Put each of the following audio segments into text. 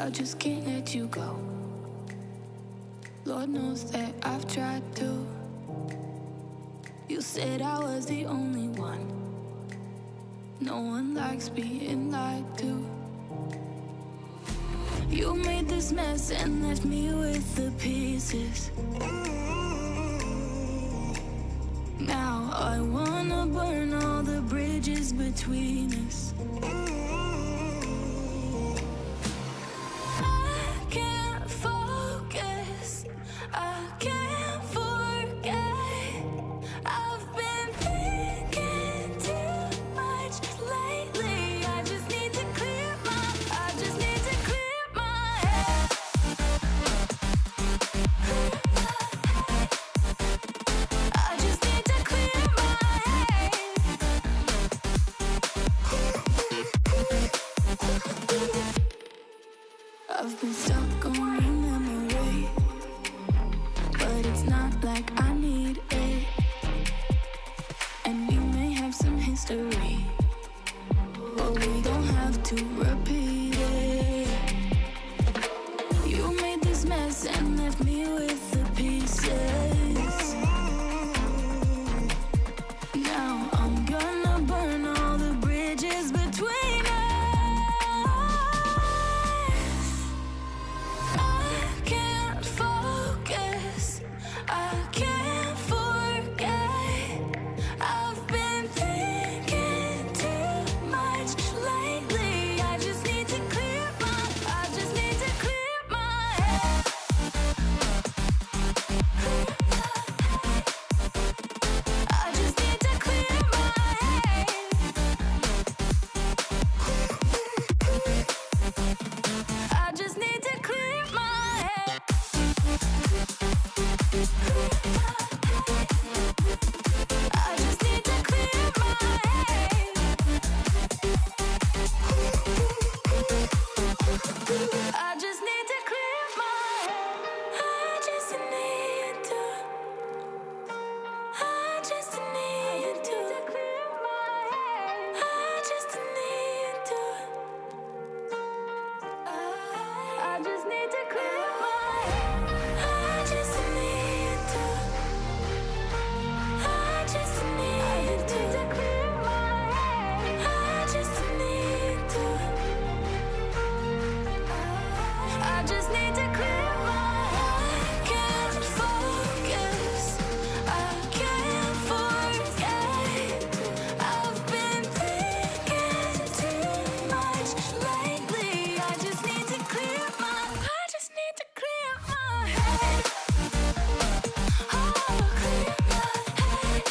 I just can't let you go. Lord knows that I've tried to. You said I was the only one. No one likes being lied to. You made this mess and left me with the pieces. Now I wanna burn all the bridges between us. I can't focus, I can't forget. I've been thinking too much lately. I just need to clear my head. I just need to clear my head. I've been stuck on your memory, but it's not like I need it. And we may have some history, but we don't have to repeat it. You made this mess and left me with the pieces. Now I'm gonna burn all the bridges between us. I can't focus, I can't forget. I've been thinking too much lately. I just need to clear my head. I just need to clear my head. I just need to clear my head. I just need to clear my head. I just need to clear my head. I just need to. I just need to clear my head. I just need to. I just need to clear my head. I just need to. I just need to clear my head. I just need to. I just need to clear my head. I can't focus, I can't forget. I've been thinking too much lately. I just need to clear my head. Oh, clear my head.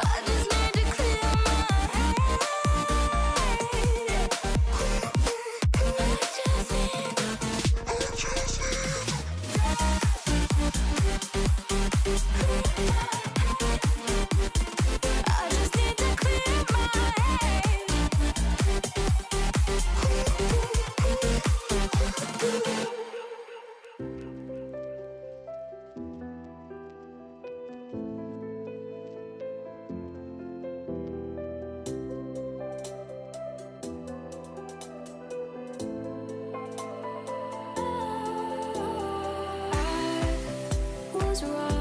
I just need to clear my head. I just need to clear my head. I was wrong.